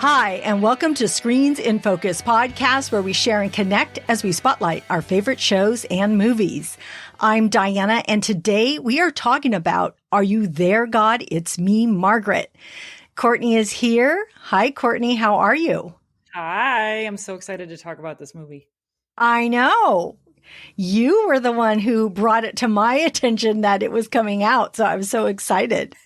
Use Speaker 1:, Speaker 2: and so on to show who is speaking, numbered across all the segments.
Speaker 1: Hi, and welcome to Screens in Focus podcast, where we share and connect as we spotlight our favorite shows and movies. I'm Diana, and today we are talking about Are You There, God? It's Me, Margaret. Courtney is here. Hi, Courtney. How are you?
Speaker 2: Hi. I'm so excited to talk about this movie.
Speaker 1: I know. You were the one who brought it to my attention that it was coming out, so I was so excited.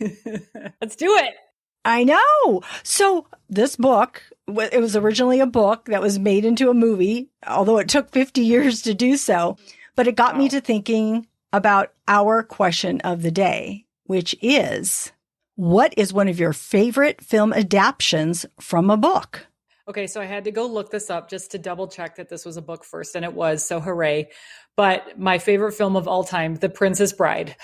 Speaker 2: Let's do it.
Speaker 1: I know. So this book, it was originally a book that was made into a movie, although it took 50 years to do so. But it got me to thinking about our question of the day, which is, what is one of your favorite film adaptions from a book?
Speaker 2: Okay, so I had to go look this up just to double check that this was a book first, and it was, so hooray. But my favorite film of all time, The Princess Bride.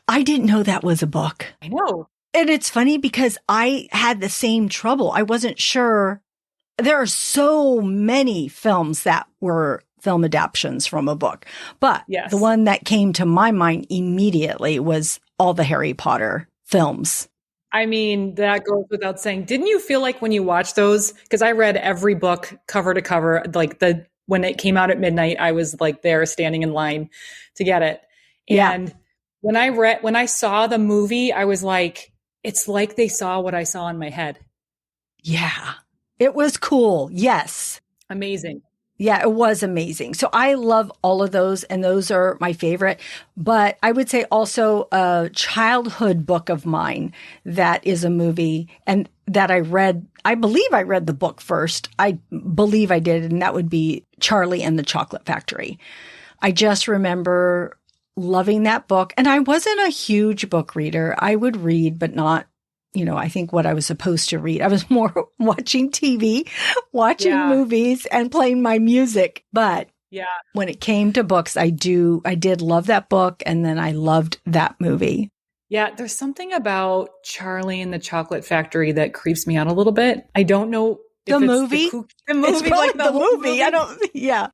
Speaker 1: I didn't know that was a book.
Speaker 2: I know.
Speaker 1: And it's funny because I had the same trouble. I wasn't sure. There are so many films that were film adaptions from a book. But
Speaker 2: yes,
Speaker 1: the one that came to my mind immediately was all the Harry Potter films.
Speaker 2: I mean, that goes without saying. Didn't you feel like when you watched those, because I read every book cover to cover, like when it came out at midnight, I was like there standing in line to get it. And when I saw the movie, I was like, it's like they saw what I saw in my head.
Speaker 1: Yeah, it was cool. Yes.
Speaker 2: Amazing.
Speaker 1: Yeah, it was amazing. So I love all of those, and those are my favorite. But I would say also a childhood book of mine that is a movie and that I read. I believe I read the book first. I believe I did. And that would be Charlie and the Chocolate Factory. I just remember loving that book. And I wasn't a huge book reader. I would read, but not, I think what I was supposed to read. I was more watching TV, watching movies, and playing my music. But when it came to books, I did love that book. And then I loved that movie.
Speaker 2: Yeah, there's something about Charlie and the Chocolate Factory that creeps me out a little bit. I don't know if
Speaker 1: the movie.
Speaker 2: The movie,
Speaker 1: it's like the movie. I don't. Yeah.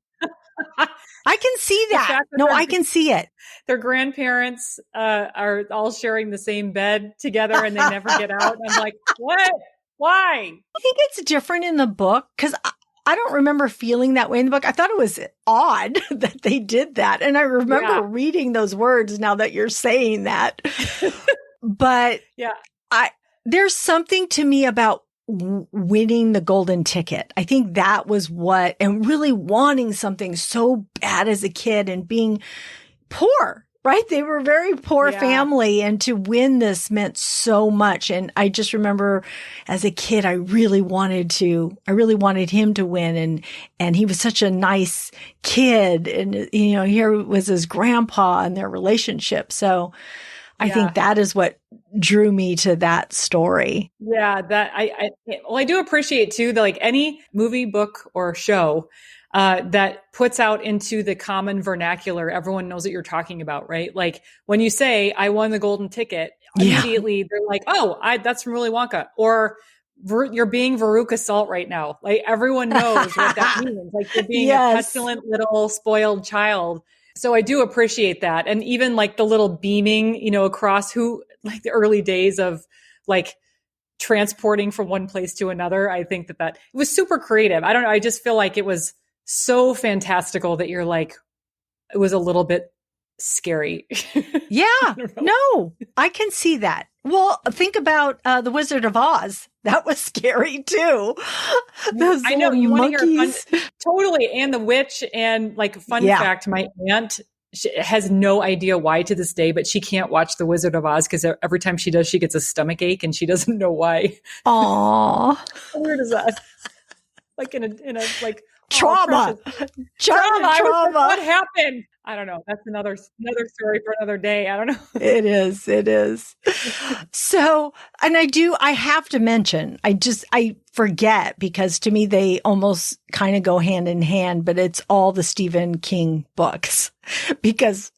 Speaker 1: I can see that. No, I can see it.
Speaker 2: Their grandparents are all sharing the same bed together and they never get out. I'm like, what? Why?
Speaker 1: I think it's different in the book because I don't remember feeling that way in the book. I thought it was odd that they did that. And I remember reading those words now that you're saying that. But there's something to me about winning the golden ticket. I think that was and really wanting something so bad as a kid and being poor, right? They were a very poor family, and to win this meant so much. And I just remember as a kid, I really wanted him to win. And he was such a nice kid. And, here was his grandpa and their relationship. So I think that is what drew me to that story.
Speaker 2: Yeah, I do appreciate too that like any movie, book, or show that puts out into the common vernacular, everyone knows what you're talking about, right? Like when you say, I won the golden ticket, immediately they're like, oh, that's from Willy Wonka. Or you're being Veruca Salt right now. Like everyone knows what that means. Like you're being a petulant little spoiled child. So I do appreciate that. And even like the little beaming, across like the early days of like transporting from one place to another. I think that it was super creative. I don't know. I just feel like it was so fantastical that you're like, it was a little bit scary.
Speaker 1: Yeah, I can see that. Well, think about The Wizard of Oz. That was scary too. Those
Speaker 2: I know you
Speaker 1: monkeys.
Speaker 2: Want to hear totally. And the witch, and like fun fact, my aunt has no idea why to this day, but she can't watch The Wizard of Oz because every time she does, she gets a stomach ache and she doesn't know why.
Speaker 1: Aww.
Speaker 2: How weird is that? Like in a like
Speaker 1: trauma. Trauma.
Speaker 2: What happened? I don't know. That's another story for another day. I don't know.
Speaker 1: It is. So, and I have to mention, I forget because to me, they almost kind of go hand in hand, but it's all the Stephen King books because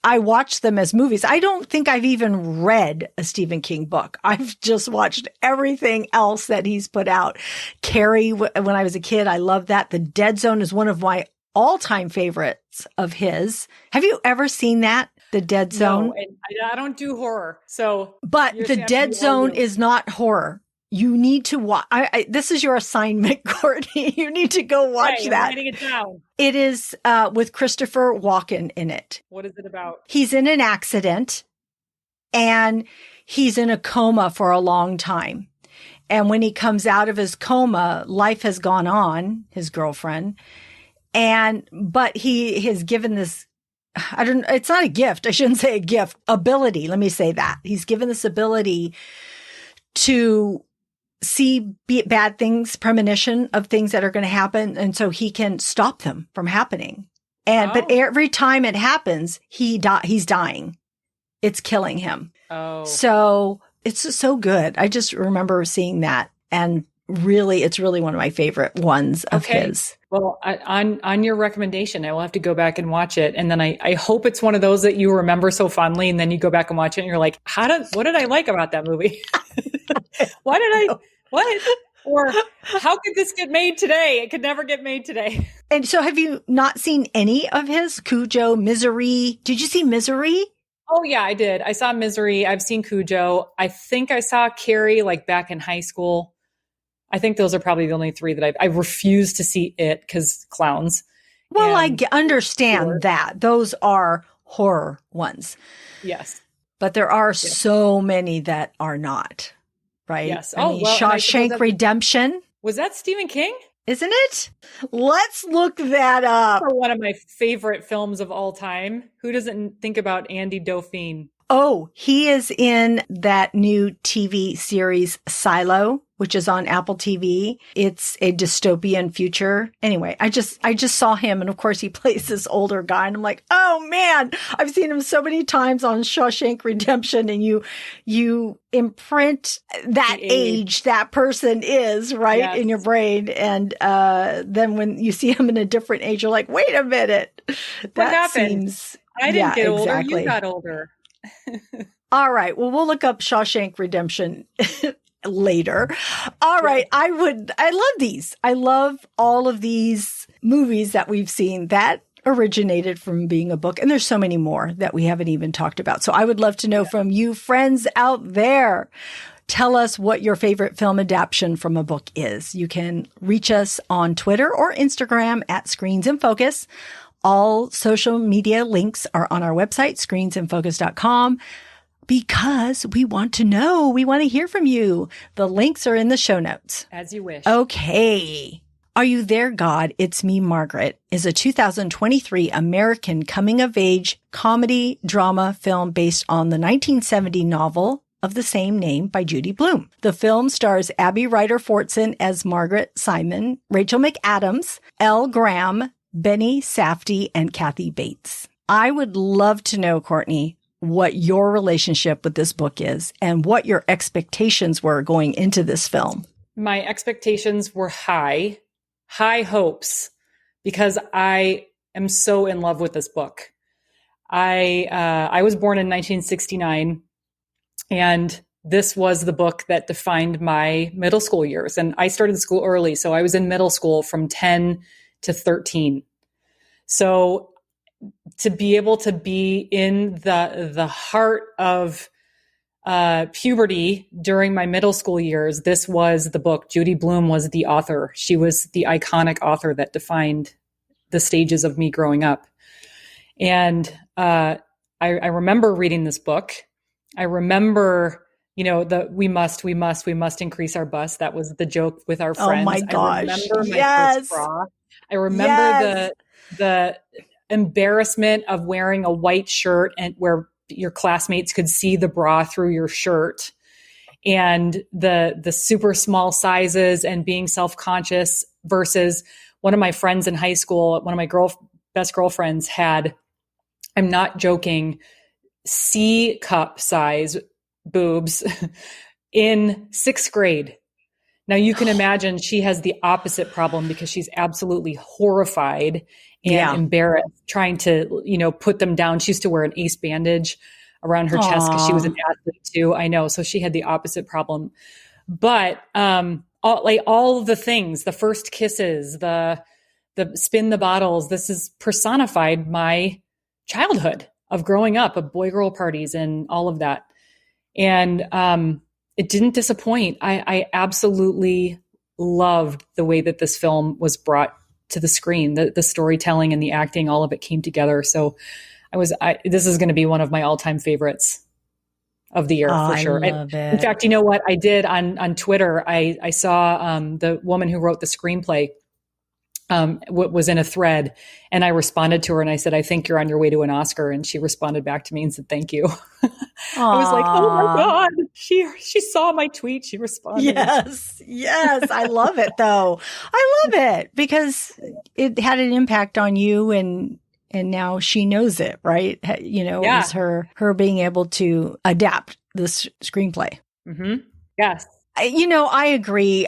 Speaker 1: I watch them as movies. I don't think I've even read a Stephen King book. I've just watched everything else that he's put out. Carrie, when I was a kid, I loved that. The Dead Zone is one of my all-time favorites of his. Have you ever seen that? The Dead Zone?
Speaker 2: No, and I don't do horror. So,
Speaker 1: but The Dead Zone is not horror. You need to watch. This is your assignment, Courtney. You need to go watch that.
Speaker 2: I'm writing it down.
Speaker 1: It is with Christopher Walken in it.
Speaker 2: What is it about?
Speaker 1: He's in an accident and he's in a coma for a long time. And when he comes out of his coma, life has gone on, his girlfriend. But he has given this, it's not a gift. I shouldn't say a gift, ability. Let me say that. He's given this ability to see bad things, premonition of things that are going to happen. And so he can stop them from happening. But every time it happens, he's dying. It's killing him.
Speaker 2: Oh,
Speaker 1: so it's just so good. I just remember seeing that, and it's really one of my favorite ones of his.
Speaker 2: Well, on your recommendation, I will have to go back and watch it. And then I hope it's one of those that you remember so fondly, and then you go back and watch it and you're like, what did I like about that movie? Or how could this get made today? It could never get made today.
Speaker 1: And so have you not seen any of his? Cujo, Misery? Did you see Misery?
Speaker 2: Oh yeah, I did. I saw Misery. I've seen Cujo. I think I saw Carrie like back in high school. I think those are probably the only three that I refuse to see it because clowns.
Speaker 1: Well, I understand that. Those are horror ones.
Speaker 2: Yes.
Speaker 1: But there are so many that are not, right?
Speaker 2: Yes.
Speaker 1: Shawshank Redemption.
Speaker 2: Was that Stephen King?
Speaker 1: Isn't it? Let's look that up.
Speaker 2: For one of my favorite films of all time. Who doesn't think about Andy Dauphine?
Speaker 1: Oh, he is in that new TV series Silo, which is on Apple TV. It's a dystopian future. Anyway, I just saw him, and of course he plays this older guy, and I'm like, oh man, I've seen him so many times on Shawshank Redemption, and you imprint that age that person is, right, in your brain, and then when you see him in a different age, you're like, wait a minute,
Speaker 2: what happened? I didn't get older.
Speaker 1: Exactly.
Speaker 2: You got older.
Speaker 1: All right. Well, we'll look up Shawshank Redemption later. All right. I love these. I love all of these movies that we've seen that originated from being a book. And there's so many more that we haven't even talked about. So I would love to know from you friends out there. Tell us what your favorite film adaptation from a book is. You can reach us on Twitter or Instagram at Screens in Focus. All social media links are on our website, screensinfocus.com, because we want to know. We want to hear from you. The links are in the show notes.
Speaker 2: As you wish.
Speaker 1: Okay. Are You There, God? It's Me, Margaret is a 2023 American coming-of-age comedy drama film based on the 1970 novel of the same name by Judy Blume. The film stars Abby Ryder Fortson as Margaret Simon, Rachel McAdams, Elle Graham, Benny Safdie, and Kathy Bates. I would love to know, Courtney, what your relationship with this book is and what your expectations were going into this film.
Speaker 2: My expectations were high hopes, because I am so in love with this book. I was born in 1969, and this was the book that defined my middle school years. And I started school early, so I was in middle school from 10 to 13. So to be able to be in the heart of puberty during my middle school years, this was the book. Judy Blume was the author. She was the iconic author that defined the stages of me growing up. And I remember reading this book. I remember, we must increase our bus. That was the joke with our friends.
Speaker 1: Oh my gosh.
Speaker 2: I remember my first bra. I remember the embarrassment of wearing a white shirt and where your classmates could see the bra through your shirt, and the super small sizes and being self-conscious versus one of my friends in high school, one of my best girlfriends had, I'm not joking, C cup size boobs in 6th grade. Now you can imagine she has the opposite problem because she's absolutely horrified and embarrassed trying to, put them down. She used to wear an ace bandage around her chest because she was an athlete too. I know. So she had the opposite problem. But all of the things, the first kisses, the spin the bottles, this is personified my childhood of growing up, of boy girl parties and all of that. And it didn't disappoint. I absolutely loved the way that this film was brought to the screen. The storytelling and the acting, all of it came together. So this is going to be one of my all-time favorites of the year for sure.
Speaker 1: I love it.
Speaker 2: In fact, you know what I did on Twitter? I saw the woman who wrote the screenplay was in a thread, and I responded to her and I said, I think you're on your way to an Oscar. And she responded back to me and said, thank you. I was like, oh my God, she saw my tweet. She responded.
Speaker 1: Yes. I love it though. I love it because it had an impact on you, and now she knows it, right? You know, it was her being able to adapt this screenplay.
Speaker 2: Mm-hmm. Yes.
Speaker 1: I agree.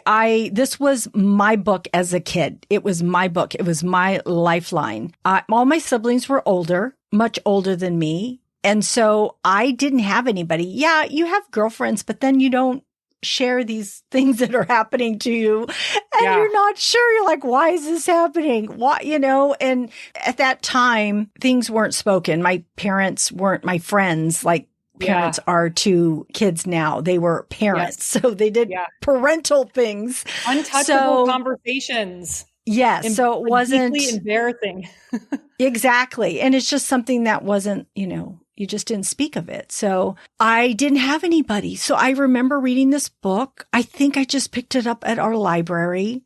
Speaker 1: This was my book as a kid. It was my book. It was my lifeline. All my siblings were older, much older than me. And so I didn't have anybody. Yeah, you have girlfriends, but then you don't share these things that are happening to you. And you're not sure. You're like, why is this happening? Why, and at that time, things weren't spoken. My parents weren't my friends. Like, parents are to kids now. They were parents. So they did parental things.
Speaker 2: Untouchable conversations.
Speaker 1: Yes. So it wasn't
Speaker 2: deeply embarrassing.
Speaker 1: Exactly. And it's just something that wasn't, you just didn't speak of it. So I didn't have anybody. So I remember reading this book. I think I just picked it up at our library.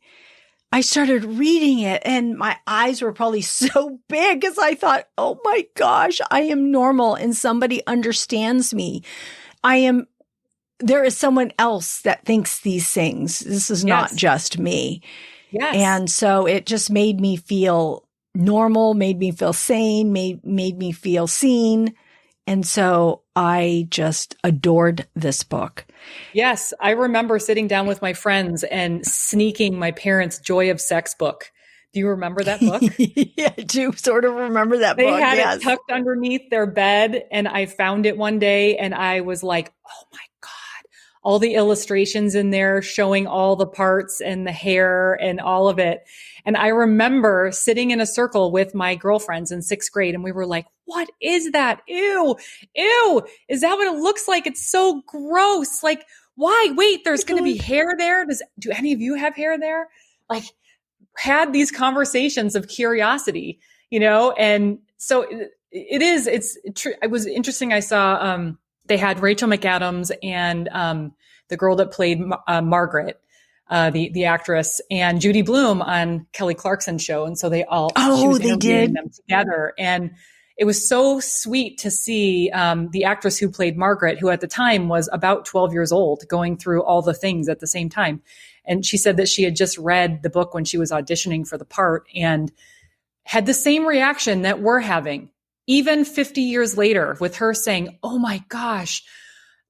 Speaker 1: I started reading it and my eyes were probably so big as I thought, oh my gosh, I am normal and somebody understands me. There is someone else that thinks these things. This is not just me.
Speaker 2: Yes.
Speaker 1: And so it just made me feel normal, made me feel sane, made me feel seen. And so I just adored this book.
Speaker 2: Yes. I remember sitting down with my friends and sneaking my parents' Joy of Sex book. Do you remember that book?
Speaker 1: Yeah, I do sort of remember that book.
Speaker 2: They had it tucked underneath their bed, and I found it one day and I was like, oh my God, all the illustrations in there showing all the parts and the hair and all of it. And I remember sitting in a circle with my girlfriends in 6th grade, and we were like, what is that? Ew, is that what it looks like? It's so gross. Like, why? Wait, there's going to be hair there. Do any of you have hair there? Like, had these conversations of curiosity, and so it was interesting. I saw, they had Rachel McAdams and, the girl that played, Margaret, the actress, and Judy Blume on Kelly Clarkson's show. And so they did them together. And it was so sweet to see, the actress who played Margaret, who at the time was about 12 years old, going through all the things at the same time. And she said that she had just read the book when she was auditioning for the part and had the same reaction that we're having, even 50 years later, with her saying, oh my gosh,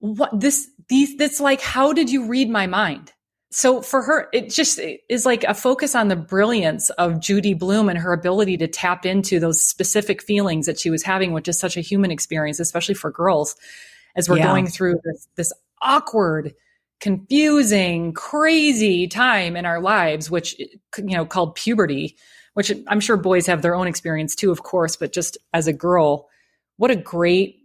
Speaker 2: that's like, how did you read my mind? So for her, it just is like a focus on the brilliance of Judy Blume and her ability to tap into those specific feelings that she was having, which is such a human experience, especially for girls, as we're going through this awkward, confusing, crazy time in our lives, which, called puberty, which I'm sure boys have their own experience too, of course, but just as a girl, what a great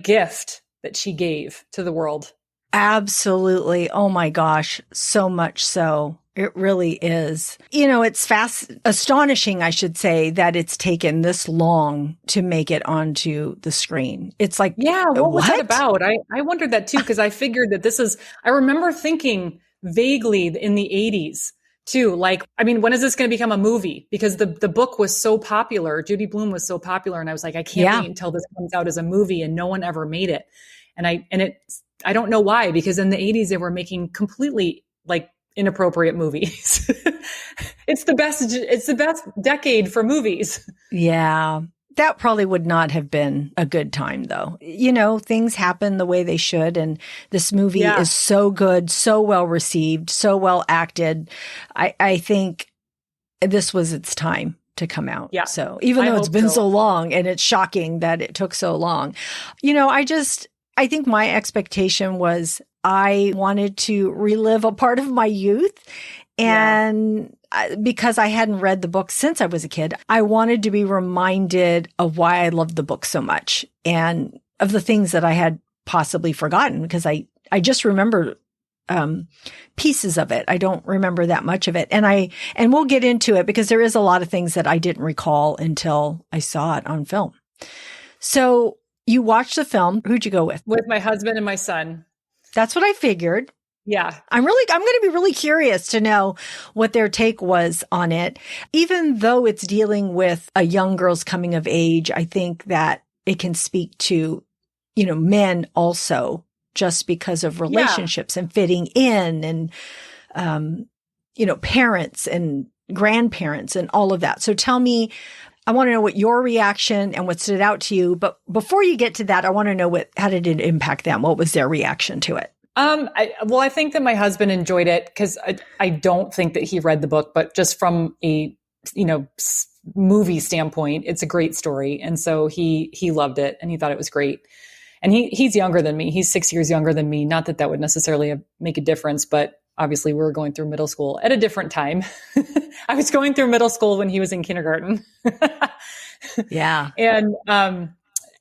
Speaker 2: gift that she gave to the world.
Speaker 1: Absolutely. Oh my gosh. So much so. It really is. It's astonishing, I should say, that it's taken this long to make it onto the screen. It's like,
Speaker 2: what was that about? I wondered that too, because I figured that I remember thinking vaguely in the 80s too, like, when is this going to become a movie? Because the book was so popular. Judy Blume was so popular. And I was like, I can't wait until this comes out as a movie, and no one ever made it. And I don't know why, because in the 80s they were making completely like inappropriate movies. It's the best decade for movies.
Speaker 1: Yeah. That probably would not have been a good time though. Things happen the way they should. And this movie is so good, so well received, so well acted. I think this was its time to come out. Yeah. So even though it's been so long, and it's shocking that it took so long, I think my expectation was I wanted to relive a part of my youth. And because I hadn't read the book since I was a kid, I wanted to be reminded of why I loved the book so much and of the things that I had possibly forgotten, because I I just remember pieces of it. I don't remember that much of it. And we'll get into it because there is a lot of things that I didn't recall until I saw it on film. So you watched the film. Who'd you go with?
Speaker 2: With my husband and my son.
Speaker 1: That's what I figured.
Speaker 2: Yeah.
Speaker 1: I'm going to be really curious to know what their take was on it. Even though it's dealing with a young girl's coming of age, I think that it can speak to, men also, just because of relationships and fitting in and, parents and grandparents and all of that. So tell me, I want to know what your reaction and what stood out to you. But before you get to that, I want to know how did it impact them? What was their reaction to it?
Speaker 2: I think that my husband enjoyed it because I don't think that he read the book, but just from a, movie standpoint, it's a great story. And so he loved it and he thought it was great. And he's younger than me. He's 6 years younger than me. Not that that would necessarily make a difference, but obviously we were going through middle school at a different time. I was going through middle school when he was in kindergarten.
Speaker 1: Yeah.
Speaker 2: And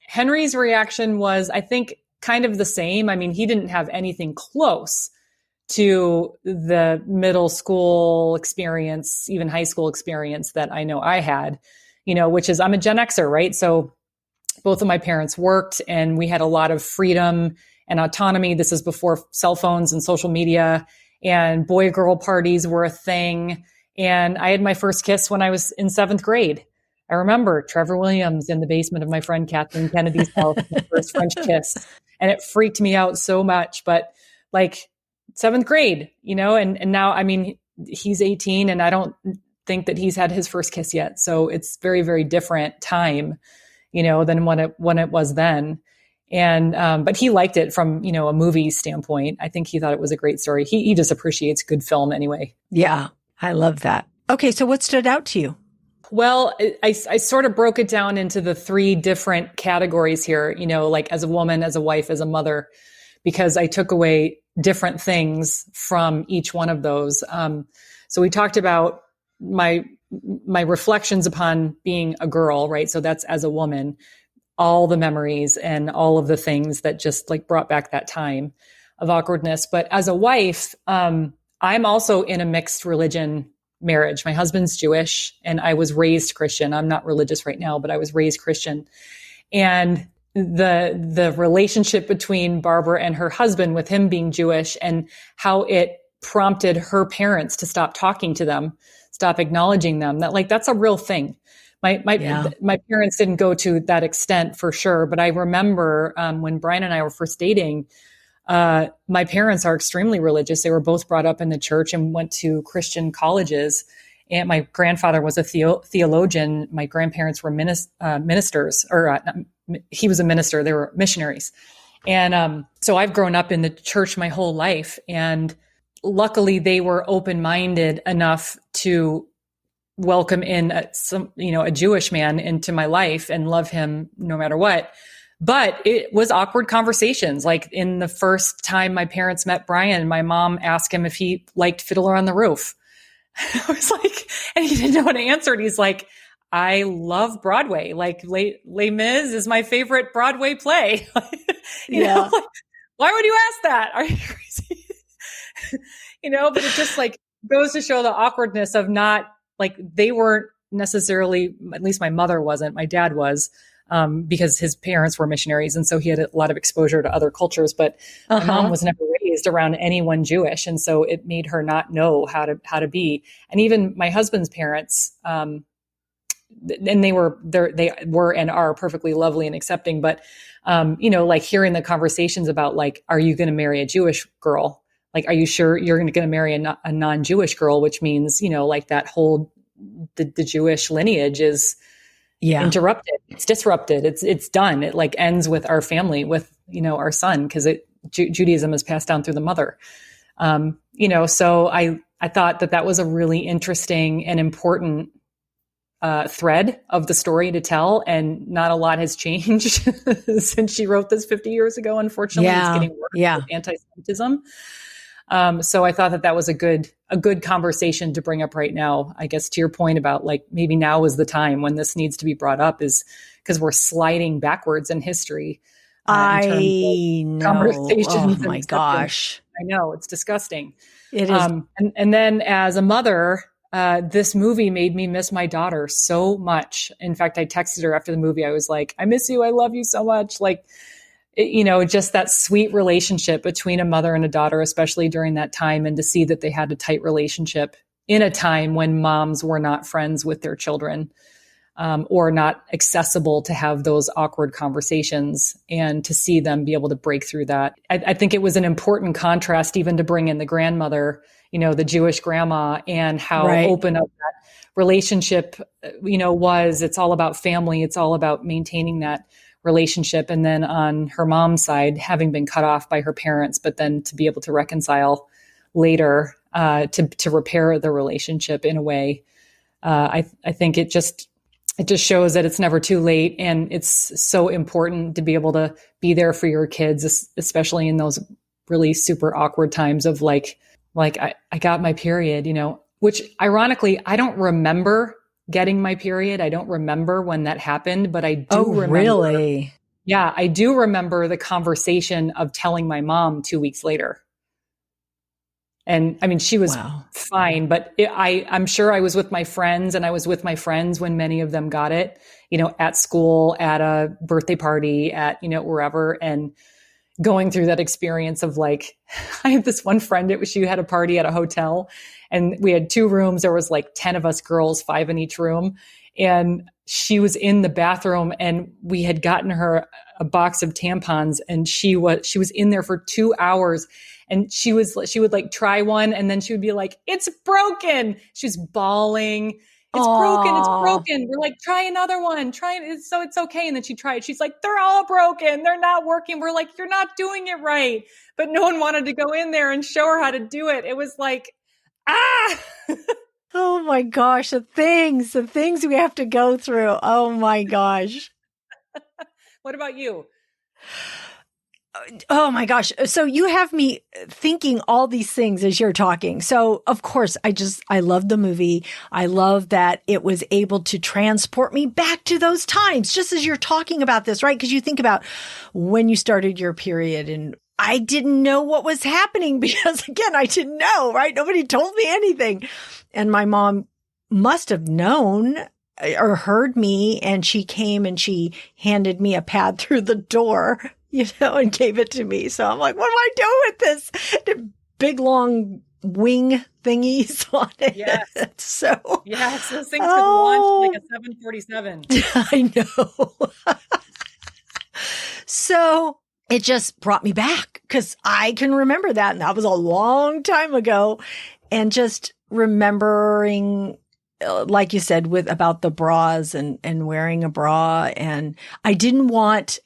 Speaker 2: Henry's reaction was, I think, kind of the same. I mean, he didn't have anything close to the middle school experience, even high school experience that I know I had, which is I'm a Gen Xer, right? So both of my parents worked and we had a lot of freedom and autonomy. This is before cell phones and social media, and boy-girl parties were a thing. And I had my first kiss when I was in 7th grade. I remember Trevor Williams in the basement of my friend Kathleen Kennedy's house, my first French kiss. And it freaked me out so much, but like 7th grade, and now, I mean, he's 18 and I don't think that he's had his first kiss yet. So it's very, very different time, than when it was then. And, but he liked it from, a movie standpoint. I think he thought it was a great story. He just appreciates good film anyway.
Speaker 1: Yeah. I love that. Okay. So what stood out to you?
Speaker 2: Well, I sort of broke it down into the 3 different categories here, like as a woman, as a wife, as a mother, because I took away different things from each one of those. So we talked about my reflections upon being a girl, right? So that's as a woman, all the memories and all of the things that just like brought back that time of awkwardness. But as a wife, I'm also in a mixed religion marriage. My husband's Jewish and I was raised Christian. I'm not religious right now, but I was raised Christian. And the relationship between Barbara and her husband, with him being Jewish, and how it prompted her parents to stop talking to them, stop acknowledging them, that's a real thing. My parents didn't go to that extent for sure. But I remember when Brian and I were first dating, my parents are extremely religious. They were both brought up in the church and went to Christian colleges. And my grandfather was a theologian. My grandparents were ministers, or he was a minister. They were missionaries. And so I've grown up in the church my whole life. And luckily they were open-minded enough to welcome in a Jewish man into my life and love him no matter what. But it was awkward conversations. Like in the first time my parents met Brian, my mom asked him if he liked Fiddler on the Roof. I was like, and he didn't know what to answer. And he's like, I love Broadway. Like Les Mis is my favorite Broadway play. you know, like, why would you ask that? Are you crazy? But it just like goes to show the awkwardness of not, like, they weren't necessarily, at least my mother wasn't, my dad was, because his parents were missionaries. And so he had a lot of exposure to other cultures, but my mom was never raised around anyone Jewish. And so it made her not know how to be. And even my husband's parents, and they were and are perfectly lovely and accepting. But, like hearing the conversations about, like, are you going to marry a Jewish girl? Like, are you sure you're going to marry a non-Jewish girl? Which means, like that whole, the Jewish lineage is interrupted. It's disrupted. It's done. It like ends with our family, with, our son, because Judaism is passed down through the mother. So I thought that was a really interesting and important thread of the story to tell. And not a lot has changed since she wrote this 50 years ago. Unfortunately, it's getting worse with anti-Semitism. So I thought that was a good conversation to bring up right now. I guess to your point about, like, maybe now is the time when this needs to be brought up, is because we're sliding backwards in history. in terms of
Speaker 1: I know.
Speaker 2: conversations
Speaker 1: Oh
Speaker 2: and
Speaker 1: my
Speaker 2: acceptance.
Speaker 1: gosh.
Speaker 2: I know, it's disgusting.
Speaker 1: It is.
Speaker 2: And then as a mother, this movie made me miss my daughter so much. In fact, I texted her after the movie. I was like, I miss you. I love you so much. Like, just that sweet relationship between a mother and a daughter, especially during that time, and to see that they had a tight relationship in a time when moms were not friends with their children, or not accessible to have those awkward conversations, and to see them be able to break through that. I think it was an important contrast even to bring in the grandmother, the Jewish grandma, and how open up that relationship, was. It's all about family. It's all about maintaining that relationship. And then on her mom's side, having been cut off by her parents, but then to be able to reconcile later, to repair the relationship in a way. I think it just shows that it's never too late. And it's so important to be able to be there for your kids, especially in those really super awkward times of like I got my period, which ironically, I don't remember getting my period. I don't remember when that happened, but I do remember.
Speaker 1: Really?
Speaker 2: Yeah, I do remember the conversation of telling my mom 2 weeks later. And I mean, she was fine, but I'm sure I was with my friends, and I was with my friends when many of them got it, at school, at a birthday party, at, wherever, and going through that experience of like, I had this one friend, she had a party at a hotel, and we had 2 rooms. There was like 10 of us girls, 5 in each room. And she was in the bathroom, and we had gotten her a box of tampons, and she was in there for 2 hours. And she would like try one, and then she would be like, it's broken. She was bawling. It's broken. It's broken. We're like, try another one. Try it. So it's okay. And then she tried. She's like, they're all broken. They're not working. We're like, you're not doing it right. But no one wanted to go in there and show her how to do it. It was like,
Speaker 1: Oh my gosh. The things we have to go through. Oh my gosh.
Speaker 2: What about you?
Speaker 1: Oh my gosh. So you have me thinking all these things as you're talking. So of course, I love the movie. I love that it was able to transport me back to those times, just as you're talking about this, right? Because you think about when you started your period, and I didn't know what was happening because again, I didn't know, right? Nobody told me anything. And my mom must have known or heard me, and she came and she handed me a pad through the door, and gave it to me. So I'm like, what am I doing with this? The big long wing thingies on it.
Speaker 2: Yes.
Speaker 1: So
Speaker 2: yes, those things could launch like a 747.
Speaker 1: I know. So it just brought me back because I can remember that. And that was a long time ago. And just remembering, like you said, about the bras and wearing a bra. And I didn't want,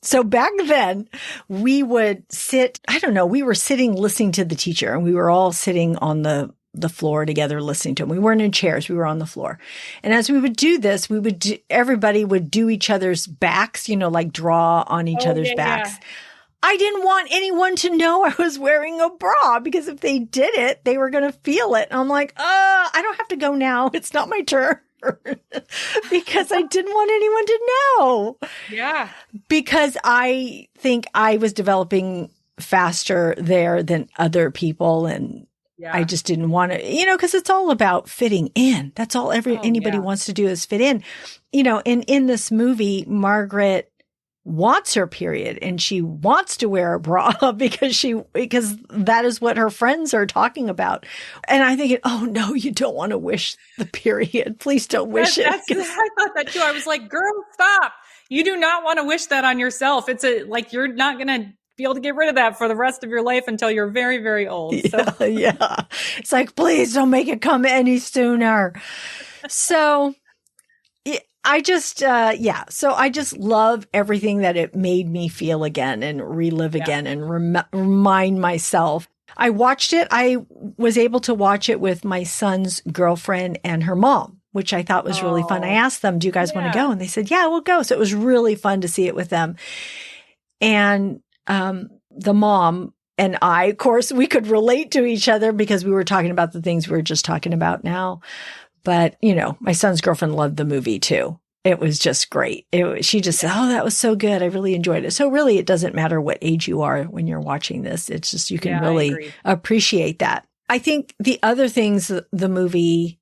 Speaker 1: so back then we would sit, we were sitting listening to the teacher, and we were all sitting on the floor together listening to him. We weren't in chairs. We were on the floor. And as we would do this, everybody would do each other's backs, like draw on each other's backs. Yeah. I didn't want anyone to know I was wearing a bra, because if they did it, they were going to feel it. And I'm like, I don't have to go now. It's not my turn. Because I didn't want anyone to know. Yeah. Because I think I was developing faster there than other people. And I just didn't want to, because it's all about fitting in. That's all anybody wants to do is fit in. And in this movie, Margaret wants her period, and she wants to wear a bra because that is what her friends are talking about. And I think, oh no, you don't want to wish the period. Please don't wish it.
Speaker 2: I thought that too. I was like, girl, stop. You do not want to wish that on yourself. It's you're not going to be able to get rid of that for the rest of your life until you're very, very old. So.
Speaker 1: Yeah. It's like, please don't make it come any sooner. So I just, so I just love everything that it made me feel again and relive again and remind myself. I watched it. I was able to watch it with my son's girlfriend and her mom, which I thought was really fun. I asked them, do you guys want to go? And they said, yeah, we'll go. So it was really fun to see it with them. And the mom and I, of course, we could relate to each other because we were talking about the things we were just talking about now. But, my son's girlfriend loved the movie too. it was just great. She just said, "Oh, that was so good. I really enjoyed it." So really, it doesn't matter what age you are when you're watching this. It's just, you can really appreciate that. I think the other things the movie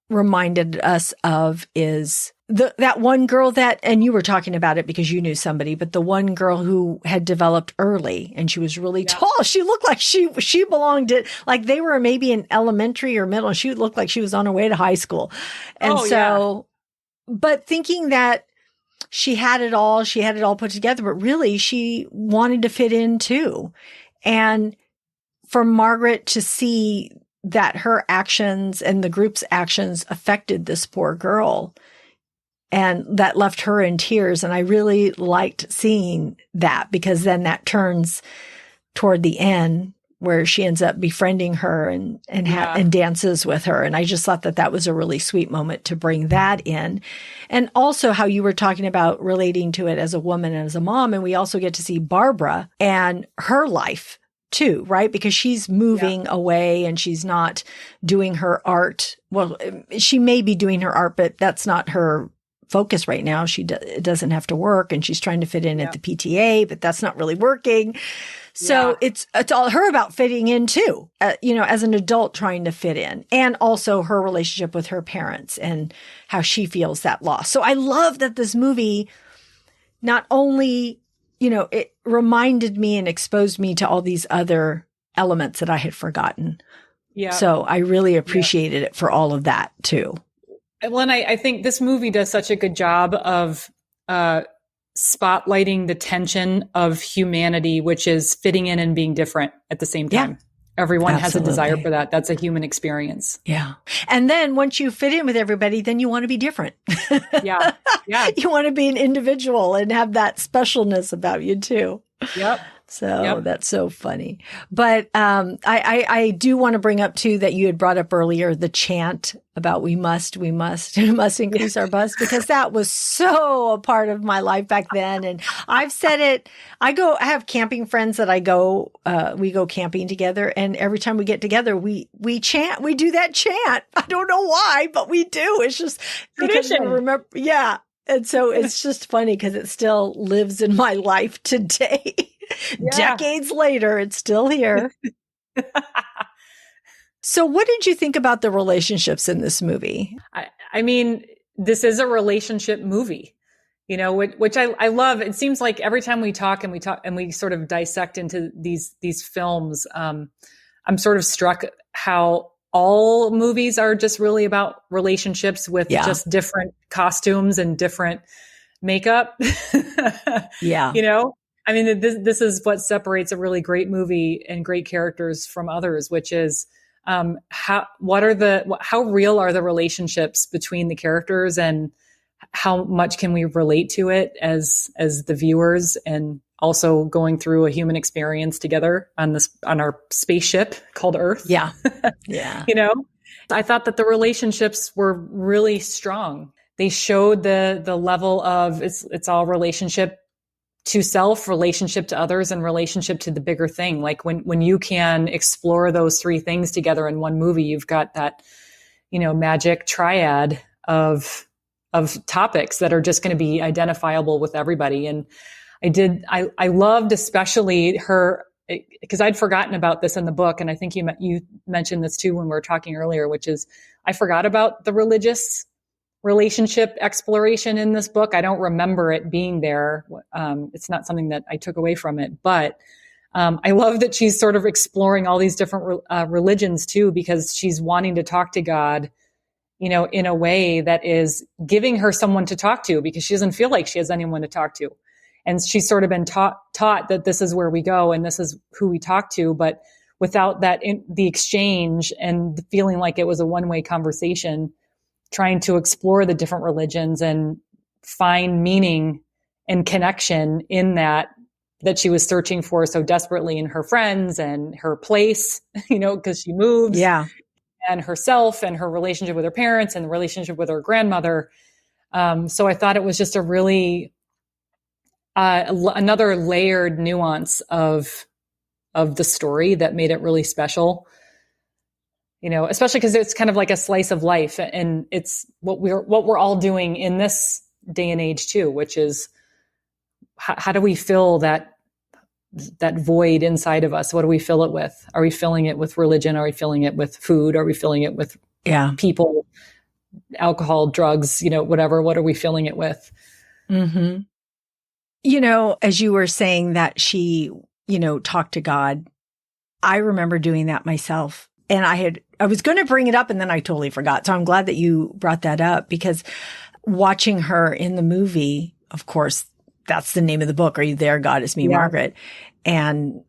Speaker 1: reminded us of is that one girl and you were talking about it because you knew somebody, but the one girl who had developed early and she was really tall. She looked like she belonged to, like they were maybe in elementary or middle. She looked like she was on her way to high school. And but thinking that she had it all put together, but really she wanted to fit in too. And for Margaret to see that her actions and the group's actions affected this poor girl, and that left her in tears. And I really liked seeing that, because then that turns toward the end where she ends up befriending her and dances with her. And I just thought that was a really sweet moment to bring that in. And also how you were talking about relating to it as a woman and as a mom. And we also get to see Barbara and her life too, right? Because she's moving away and she's not doing her art. Well, she may be doing her art, but that's not her focus right now. She doesn't have to work, and she's trying to fit in at the PTA, but that's not really working. So it's all her about fitting in too, as an adult trying to fit in, and also her relationship with her parents and how she feels that loss. So I love that this movie not only, it reminded me and exposed me to all these other elements that I had forgotten. Yeah. So I really appreciated it for all of that too.
Speaker 2: Well, and I think this movie does such a good job of spotlighting the tension of humanity, which is fitting in and being different at the same time. Everyone has a desire for that. That's a human experience.
Speaker 1: Yeah. And then once you fit in with everybody, then you want to be different.
Speaker 2: Yeah.
Speaker 1: You want to be an individual and have that specialness about you too.
Speaker 2: Yep.
Speaker 1: So that's so funny. But I do want to bring up too that you had brought up earlier the chant about we must increase our bus, because that was so a part of my life back then. And I've said it. I have camping friends that we go camping together, and every time we get together, we chant. We do that chant. I don't know why, but we do. It's just because I remember. Yeah. And so it's just funny because it still lives in my life today. Decades later, it's still here. So what did you think about the relationships in this movie?
Speaker 2: I mean, this is a relationship movie, which I love. It seems like every time we talk and we sort of dissect into these films, I'm sort of struck how all movies are just really about relationships with just different costumes and different makeup.
Speaker 1: Yeah.
Speaker 2: I mean, this is what separates a really great movie and great characters from others, which is how real are the relationships between the characters, and how much can we relate to it as the viewers, and also going through a human experience together on our spaceship called Earth.
Speaker 1: Yeah. Yeah.
Speaker 2: I thought that the relationships were really strong. They showed the level of it's all relationship to self, relationship to others, and relationship to the bigger thing. Like when you can explore those three things together in one movie, you've got that, magic triad of topics that are just going to be identifiable with everybody. And I loved especially her, because I'd forgotten about this in the book. And I think you mentioned this too when we were talking earlier, which is I forgot about the religious relationship exploration in this book. I don't remember it being there. It's not something that I took away from it, but I love that she's sort of exploring all these different religions too, because she's wanting to talk to God, in a way that is giving her someone to talk to, because she doesn't feel like she has anyone to talk to. And she's sort of been taught that this is where we go and this is who we talk to, but without that, the exchange and the feeling like it was a one-way conversation, trying to explore the different religions and find meaning and connection in that she was searching for so desperately in her friends and her place, because she moved.
Speaker 1: Yeah.
Speaker 2: And herself and her relationship with her parents and the relationship with her grandmother. So I thought it was just a really, another layered nuance of the story that made it really special. especially because it's kind of like a slice of life, and it's what we're all doing in this day and age too, which is how do we fill that void inside of us? What do we fill it with? Are we filling it with religion? Are we filling it with food? Are we filling it with people, alcohol, drugs, whatever? What are we filling it with?
Speaker 1: Mm-hmm. As you were saying that she, talked to God, I remember doing that myself. And I was going to bring it up and then I totally forgot. So I'm glad that you brought that up, because watching her in the movie, of course, that's the name of the book. Are You There, God? It's Me, Margaret. And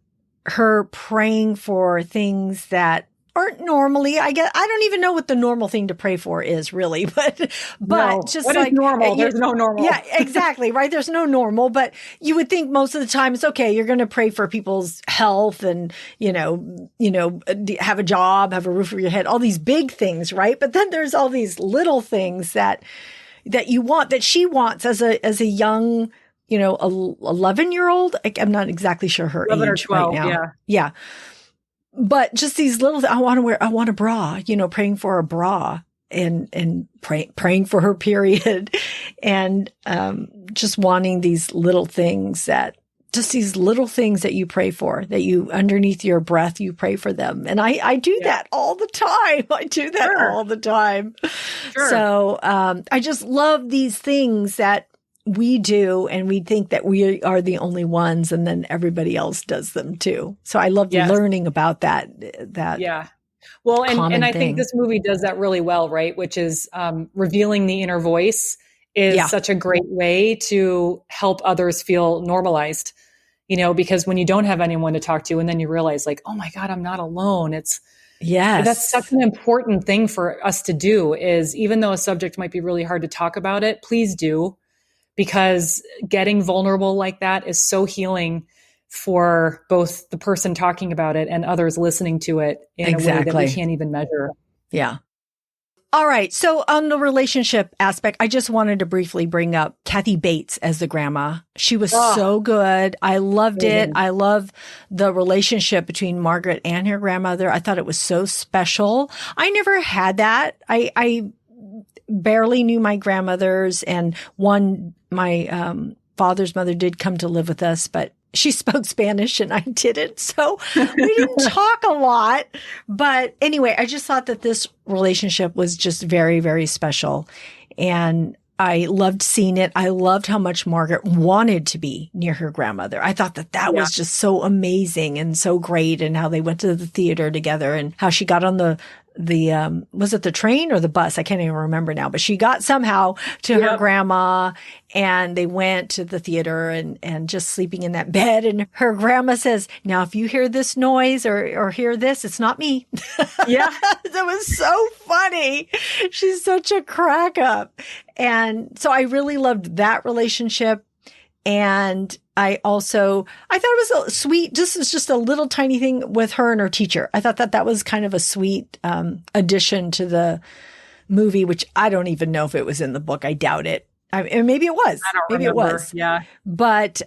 Speaker 1: her praying for things that aren't normally, I don't even know what the normal thing to pray for is really, but
Speaker 2: no.
Speaker 1: Just
Speaker 2: what is normal? There's no normal.
Speaker 1: Yeah, exactly. Right. There's no normal, but you would think most of the time it's okay. You're going to pray for people's health and, have a job, have a roof over your head, all these big things. Right. But then there's all these little things that you want, that she wants as a young, 11-year-old. I'm not exactly sure her
Speaker 2: 11
Speaker 1: age
Speaker 2: or 12,
Speaker 1: right now.
Speaker 2: Yeah.
Speaker 1: Yeah. But just these little, I want a bra, praying for a bra and praying for her period and, just wanting these little things that you pray for, that you underneath your breath, you pray for them. And I do that all the time. I do that all the time. Sure. So, I just love these things that we do, and we think that we are the only ones, and then everybody else does them too. So I love learning about that.
Speaker 2: Yeah. Well, and I think this movie does that really well, right? Which is revealing the inner voice is such a great way to help others feel normalized, because when you don't have anyone to talk to, and then you realize like, oh my God, I'm not alone. That's such an important thing for us to do, is even though a subject might be really hard to talk about it, please do. Because getting vulnerable like that is so healing for both the person talking about it and others listening to it in a way that we can't even measure.
Speaker 1: Yeah. All right. So on the relationship aspect, I just wanted to briefly bring up Kathy Bates as the grandma. She was so good. I loved it. I love the relationship between Margaret and her grandmother. I thought it was so special. I never had that. I barely knew my grandmothers, and my father's mother did come to live with us, but she spoke Spanish and I didn't. So we didn't talk a lot. But anyway, I just thought that this relationship was just very, very special. And I loved seeing it. I loved how much Margaret wanted to be near her grandmother. I thought that was just so amazing and so great, and how they went to the theater together, and how she got on the was it the train or the bus? I can't even remember now, but she got somehow to her grandma, and they went to the theater and just sleeping in that bed. And her grandma says, now, if you hear this noise or hear this, it's not me.
Speaker 2: Yeah.
Speaker 1: That was so funny. She's such a crack up. And so I really loved that relationship. And I thought it was a sweet, just a little tiny thing with her and her teacher. I thought that was kind of a sweet addition to the movie, which I don't even know if it was in the book. I doubt it. And maybe it was.
Speaker 2: I don't
Speaker 1: maybe
Speaker 2: remember.
Speaker 1: It was.
Speaker 2: Yeah.
Speaker 1: But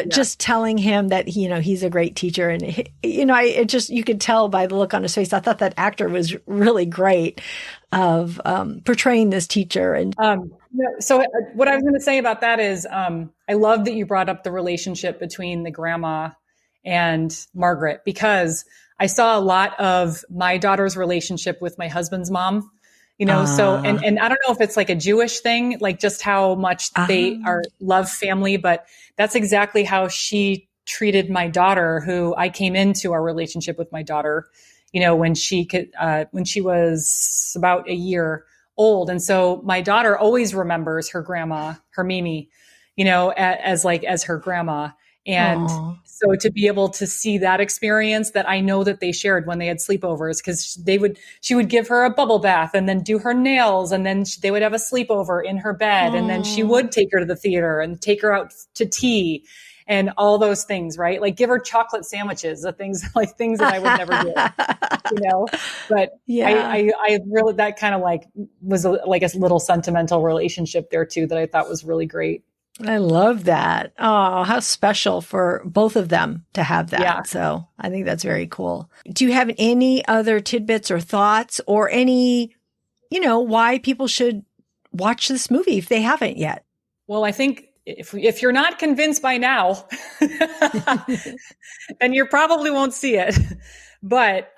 Speaker 1: just telling him that he's a great teacher, and you could tell by the look on his face. I thought that actor was really great of portraying this teacher. And
Speaker 2: so what I was going to say about that is I love that you brought up the relationship between the grandma and Margaret, because I saw a lot of my daughter's relationship with my husband's mom. So, and I don't know if it's like a Jewish thing, like just how much they love family, but that's exactly how she treated my daughter, who I came into our relationship with my daughter, when she was about a year old. And so my daughter always remembers her grandma, her Mimi, as her grandma. And so to be able to see that experience that I know that they shared when they had sleepovers, because she would give her a bubble bath and then do her nails, and then they would have a sleepover in her bed. And then she would take her to the theater and take her out to tea and all those things, right? Like give her chocolate sandwiches, the things that I would never do, but I really, that kind of like was like a little sentimental relationship there too, that I thought was really great.
Speaker 1: I love that. Oh, how special for both of them to have that.
Speaker 2: Yeah.
Speaker 1: So I think that's very cool. Do you have any other tidbits or thoughts or any, why people should watch this movie if they haven't yet?
Speaker 2: Well, I think if you're not convinced by now, then you probably won't see it. But,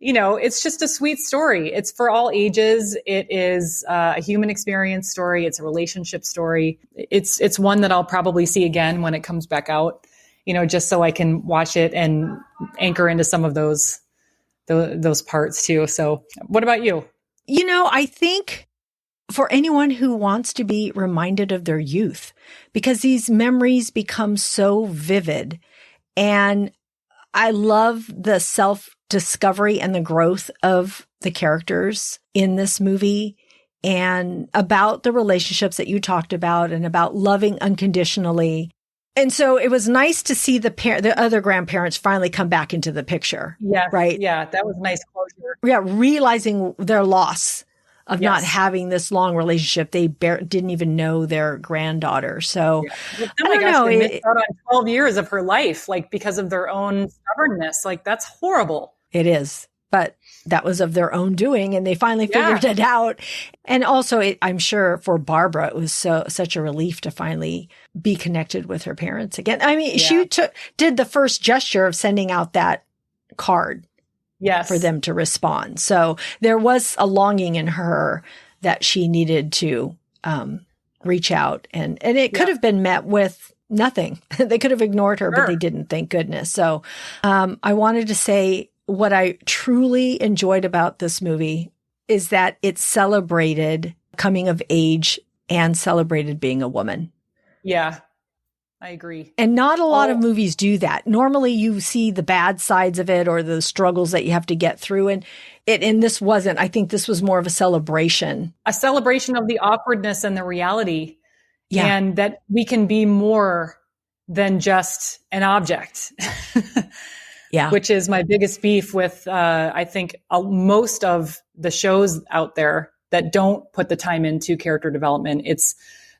Speaker 2: it's just a sweet story. It's for all ages. It is a human experience story. It's a relationship story. It's one that I'll probably see again when it comes back out, just so I can watch it and anchor into some of those parts too. So what about you?
Speaker 1: I think for anyone who wants to be reminded of their youth, because these memories become so vivid. And I love the self-discovery and the growth of the characters in this movie and about the relationships that you talked about and about loving unconditionally. And so it was nice to see the other grandparents finally come back into the picture.
Speaker 2: Yeah.
Speaker 1: Right.
Speaker 2: Yeah. That was nice closure.
Speaker 1: Yeah. Realizing their loss of not having this long relationship. They didn't even know their granddaughter. So
Speaker 2: I don't know. They missed out on 12 years of her life, because of their own stubbornness. That's horrible.
Speaker 1: It is. But that was of their own doing, and they finally figured it out. And also, I'm sure for Barbara, it was such a relief to finally be connected with her parents again. I mean, she did the first gesture of sending out that card.
Speaker 2: Yes.
Speaker 1: For them to respond. So there was a longing in her that she needed to reach out. And it could have been met with nothing. They could have ignored her, but they didn't, thank goodness. So I wanted to say what I truly enjoyed about this movie is that it celebrated coming of age and celebrated being a woman.
Speaker 2: Yeah. I agree.
Speaker 1: And not a lot of movies do that. Normally you see the bad sides of it or the struggles that you have to get through. And this wasn't. I think this was more of a celebration.
Speaker 2: A celebration of the awkwardness and the reality. Yeah. And that we can be more than just an object.
Speaker 1: Yeah.
Speaker 2: Which is my biggest beef with, I think, most of the shows out there that don't put the time into character development. It's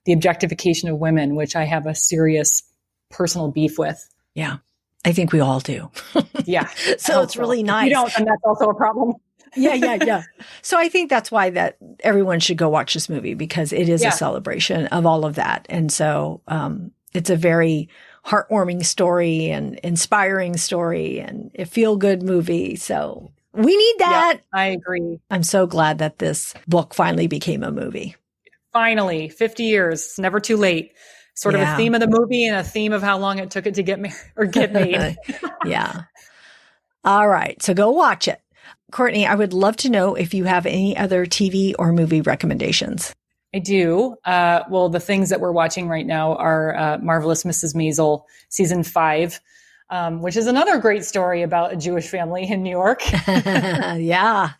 Speaker 2: the objectification of women, which I have a serious personal beef with.
Speaker 1: Yeah. I think we all do.
Speaker 2: Yeah.
Speaker 1: So it's really nice.
Speaker 2: If you don't, then that's also a problem.
Speaker 1: Yeah. So I think that's why that everyone should go watch this movie, because it is a celebration of all of that. And so it's a very heartwarming story and inspiring story and a feel-good movie. So we need that.
Speaker 2: Yeah, I agree.
Speaker 1: I'm so glad that this book finally became a movie.
Speaker 2: Finally, 50 years. It's never too late. Sort of a theme of the movie and a theme of how long it took it to get made.
Speaker 1: Yeah. All right. So go watch it. Courtney, I would love to know if you have any other TV or movie recommendations.
Speaker 2: I do. Well, the things that we're watching right now are Marvelous Mrs. Maisel, season 5, which is another great story about a Jewish family in New York.
Speaker 1: Yeah.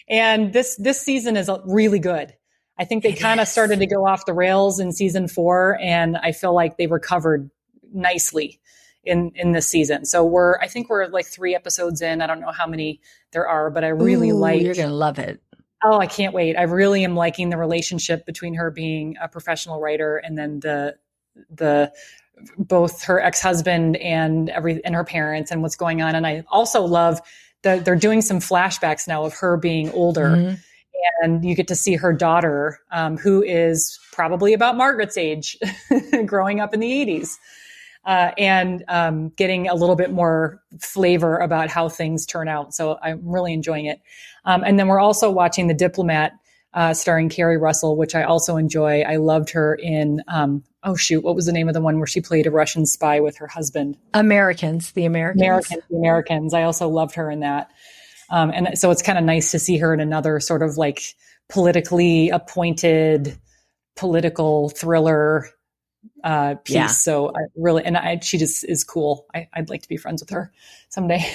Speaker 2: And this season is really good. I think they kind of started to go off the rails in season 4, and I feel like they recovered nicely in this season. So I think we're like 3 episodes in. I don't know how many there are, but I really like.
Speaker 1: You're going to love it.
Speaker 2: Oh, I can't wait. I really am liking the relationship between her being a professional writer and then the both her ex-husband and her parents and what's going on. And I also love they're doing some flashbacks now of her being older. Mm-hmm. And you get to see her daughter, who is probably about Margaret's age, growing up in the 80s, and getting a little bit more flavor about how things turn out. So I'm really enjoying it. And then we're also watching The Diplomat, starring Kerry Russell, which I also enjoy. I loved her in, what was the name of the one where she played a Russian spy with her husband?
Speaker 1: The Americans.
Speaker 2: The Americans. I also loved her in that. And so it's kind of nice to see her in another sort of like politically appointed political thriller piece. Yeah. So she just is cool. I'd like to be friends with her someday.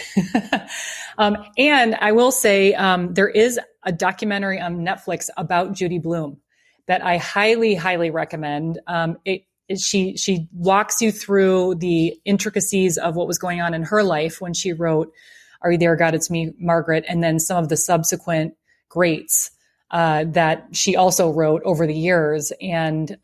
Speaker 2: And I will say there is a documentary on Netflix about Judy Blume that I highly, highly recommend. She walks you through the intricacies of what was going on in her life when she wrote Are You There, God? It's Me, Margaret, and then some of the subsequent greats that she also wrote over the years. And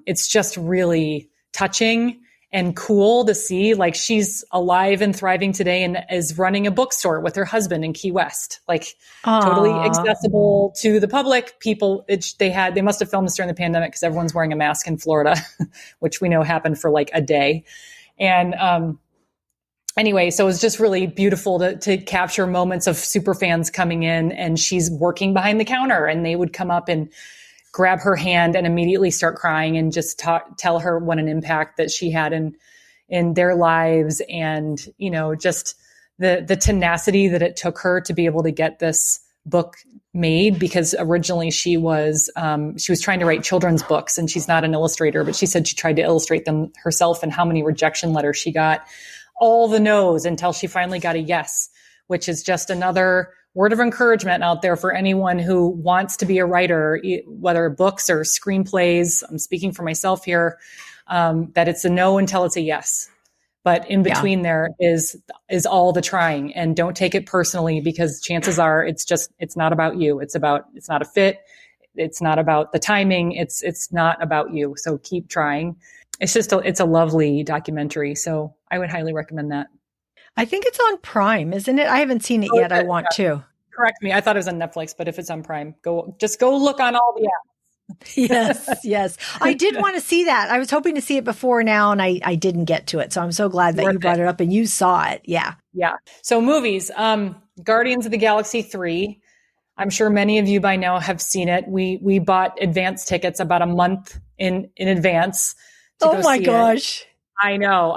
Speaker 2: it's just really touching and cool to see, like, she's alive and thriving today and is running a bookstore with her husband in Key West, like totally accessible to the public. People, they must have filmed this during the pandemic because everyone's wearing a mask in Florida, which we know happened for like a day. And anyway, so it was just really beautiful to capture moments of super fans coming in, and she's working behind the counter, and they would come up and grab her hand and immediately start crying and just tell her what an impact that she had in their lives. And, you know, just the tenacity that it took her to be able to get this book made, because originally she was trying to write children's books, and she's not an illustrator, but she said she tried to illustrate them herself, and how many rejection letters she got, all the no's, until she finally got a yes, which is just another word of encouragement out there for anyone who wants to be a writer, whether books or screenplays. I'm speaking for myself here, that it's a no until it's a yes. But in between there is all the trying, and don't take it personally, because chances are it's not about you. It's not a fit. It's not about the timing. It's not about you. So keep trying. It's a lovely documentary. So I would highly recommend that.
Speaker 1: I think it's on Prime, isn't it? I haven't seen it yet. I want to.
Speaker 2: Correct me. I thought it was on Netflix, but if it's on Prime, go look on all the apps.
Speaker 1: Yes. I did want to see that. I was hoping to see it before now, and I didn't get to it. So I'm so glad that you brought it up and you saw it. Yeah. Yeah.
Speaker 2: So movies, Guardians of the Galaxy 3. I'm sure many of you by now have seen it. We bought advance tickets about a month in advance.
Speaker 1: Oh my gosh.
Speaker 2: I know.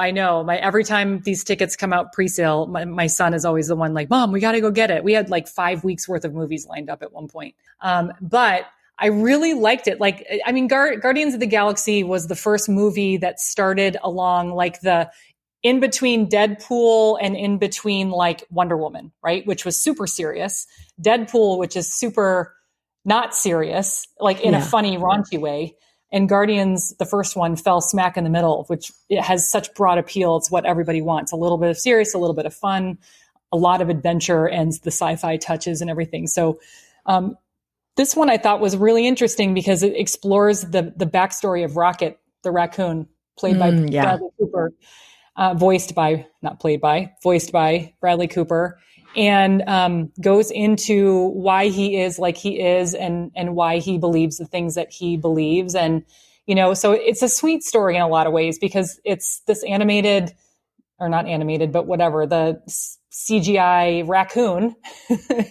Speaker 2: Every time these tickets come out pre-sale, my son is always the one like, Mom, we got to go get it. We had like 5 weeks worth of movies lined up at one point. But I really liked it. Like, I mean, Guardians of the Galaxy was the first movie that started along like the in between Deadpool and in between like Wonder Woman, right? Which was super serious. Deadpool, which is super not serious, like in a funny, raunchy way. And Guardians, the first one, fell smack in the middle, which it has such broad appeal. It's what everybody wants. A little bit of serious, a little bit of fun, a lot of adventure, and the sci-fi touches and everything. So this one I thought was really interesting because it explores the backstory of Rocket, the raccoon, played by Bradley Cooper, voiced by Bradley Cooper, and goes into why he is like he is and why he believes the things that he believes. And, you know, so it's a sweet story in a lot of ways because it's this animated, or not animated, but whatever, the CGI raccoon,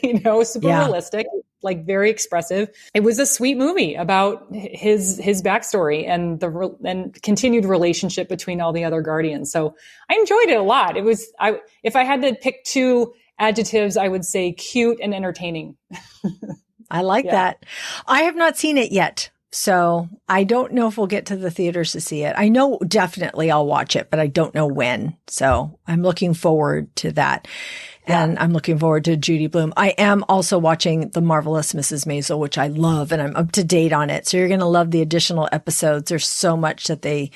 Speaker 2: you know, super realistic, like very expressive. It was a sweet movie about his backstory and and continued relationship between all the other Guardians. So I enjoyed it a lot. If I had to pick 2 adjectives, I would say cute and entertaining.
Speaker 1: I like that. I have not seen it yet, so I don't know if we'll get to the theaters to see it. I know definitely I'll watch it, but I don't know when. So I'm looking forward to that. And I'm looking forward to Judy Blume. I am also watching The Marvelous Mrs. Maisel, which I love, and I'm up to date on it. So you're going to love the additional episodes. There's so much that they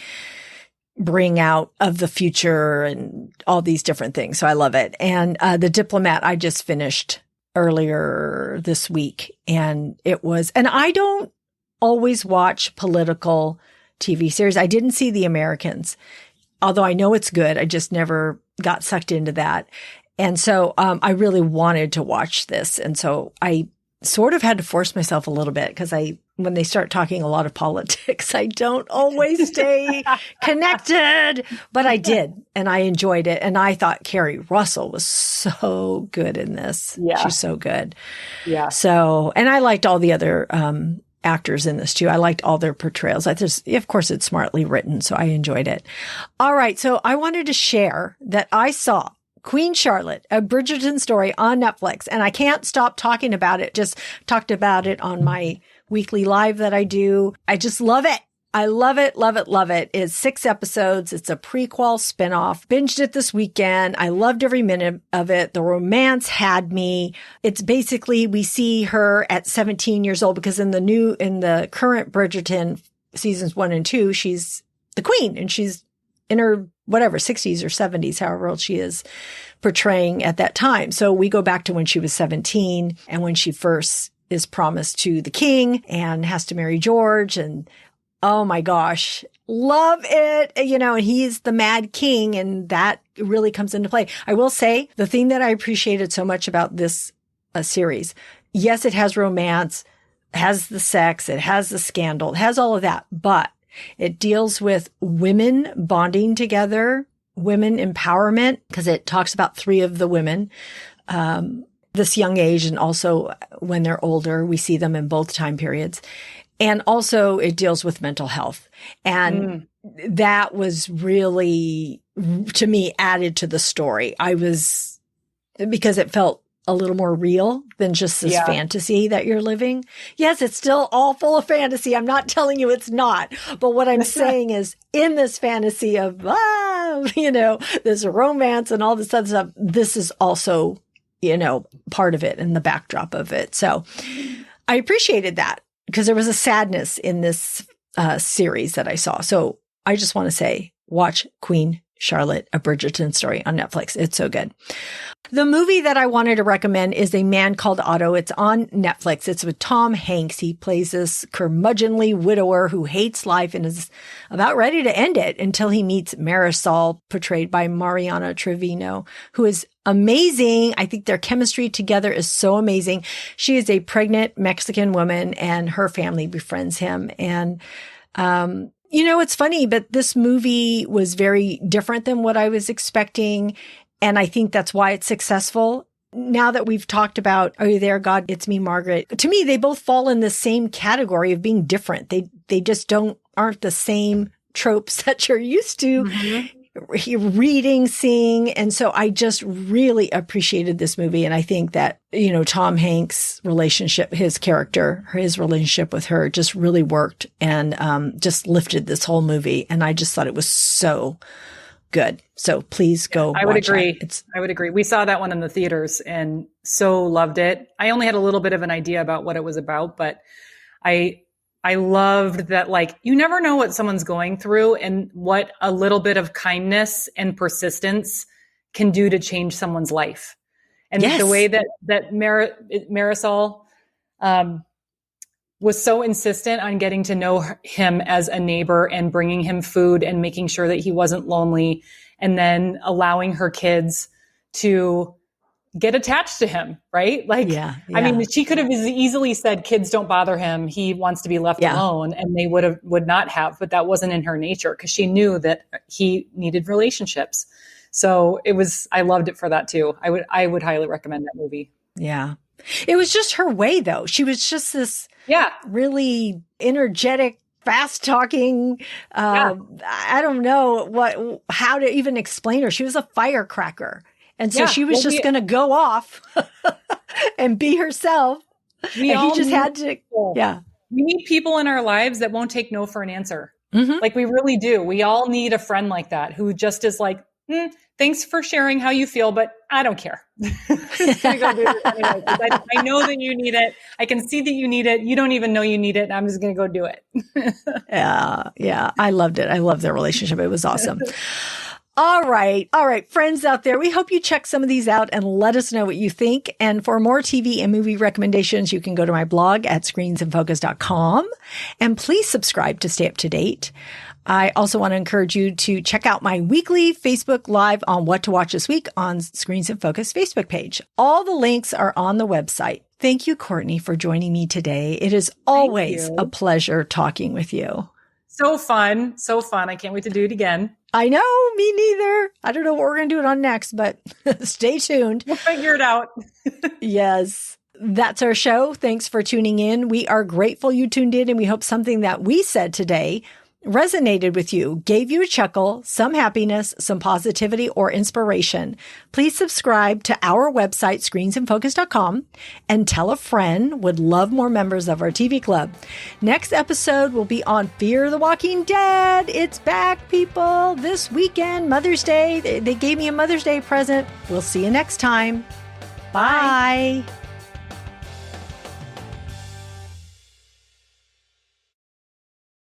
Speaker 1: bring out of the future and all these different things. So I love it. And The Diplomat, I just finished earlier this week, and I don't always watch political TV series. I didn't see The Americans, although I know it's good. I just never got sucked into that. And so I really wanted to watch this. And so I sort of had to force myself a little bit because when they start talking a lot of politics, I don't always stay connected, but I did, and I enjoyed it. And I thought Kerry Russell was so good in this. Yeah. She's so good. Yeah. So, and I liked all the other actors in this too. I liked all their portrayals. Of course, it's smartly written, so I enjoyed it. All right. So I wanted to share that I saw Queen Charlotte, a Bridgerton Story on Netflix, and I can't stop talking about it. Just talked about it on my weekly live that I do. I just love it. I love it, love it, love it. It's 6 episodes. It's a prequel spinoff. Binged it this weekend. I loved every minute of it. The romance had me. It's basically, we see her at 17 years old because in the current Bridgerton seasons 1 and 2, she's the queen and she's in her 60s or 70s, however old she is, portraying at that time. So we go back to when she was 17 and when she first is promised to the king and has to marry George. And oh my gosh, love it. And he's the mad king, and that really comes into play. I will say the thing that I appreciated so much about this series, yes, it has romance, has the sex, it has the scandal, it has all of that, but it deals with women bonding together, women empowerment, because it talks about 3 of the women, this young age, and also when they're older, we see them in both time periods. And also it deals with mental health. And that was really, to me, added to the story. Because it felt a little more real than just this fantasy that you're living. Yes, it's still all full of fantasy. I'm not telling you it's not. But what I'm saying is, in this fantasy of, this romance and all this other stuff, this is also, part of it and the backdrop of it. So I appreciated that, because there was a sadness in this series that I saw. So I just want to say, watch Queen Charlotte, A Bridgerton Story on Netflix. It's so good. The movie that I wanted to recommend is A Man Called Otto. It's on Netflix. It's with Tom Hanks. He plays this curmudgeonly widower who hates life and is about ready to end it until he meets Marisol, portrayed by Mariana Trevino, who is amazing. I think their chemistry together is so amazing. She is a pregnant Mexican woman, and her family befriends him. And, it's funny, but this movie was very different than what I was expecting. And I think that's why it's successful. Now that we've talked about, Are You There, God? It's Me, Margaret. To me, they both fall in the same category of being different. They just aren't the same tropes that you're used to reading, seeing. And so I just really appreciated this movie. And I think that, Tom Hanks' relationship, his character, his relationship with her just really worked and just lifted this whole movie. And I just thought it was so good. So please go.
Speaker 2: I would agree. I would agree. We saw that one in the theaters and so loved it. I only had a little bit of an idea about what it was about, but I loved that, you never know what someone's going through and what a little bit of kindness and persistence can do to change someone's life. And the way that Marisol, was so insistent on getting to know him as a neighbor and bringing him food and making sure that he wasn't lonely, and then allowing her kids to get attached to him, right? I mean, she could have easily said, kids don't bother him, he wants to be left alone, and they would not have, but that wasn't in her nature, because she knew that he needed relationships. So I loved it for that too. I would highly recommend that movie.
Speaker 1: Yeah. It was just her way, though. She was just this really energetic, fast talking. I don't know how to even explain her. She was a firecracker. And so she was just going to go off and be herself. We need people in our lives that won't take no for an answer. Mm-hmm. We really do. We all need a friend like that who just is thanks for sharing how you feel, but I don't care. I know that you need it. I can see that you need it. You don't even know you need it. I'm just going to go do it. Yeah. I loved it. I loved their relationship. It was awesome. All right. Friends out there, we hope you check some of these out and let us know what you think. And for more TV and movie recommendations, you can go to my blog at screensinfocus.com, and please subscribe to stay up to date. I also want to encourage you to check out my weekly Facebook Live on what to watch this week on Screens in Focus Facebook page. All the links are on the website. Thank you, Courtney, for joining me today. It is always a pleasure talking with you.
Speaker 2: So fun. I can't wait to do it again.
Speaker 1: I know, me neither. I don't know what we're going to do it on next, but stay tuned.
Speaker 2: We'll figure it out.
Speaker 1: Yes. That's our show. Thanks for tuning in. We are grateful you tuned in, and we hope something that we said today resonated with you, gave you a chuckle, some happiness, some positivity, or inspiration. Please subscribe to our website, screensinfocus.com, and tell a friend. Would love more members of our TV club. Next episode will be on Fear the Walking Dead. It's back, people. This weekend, Mother's Day. They gave me a Mother's Day present. We'll see you next time. Bye.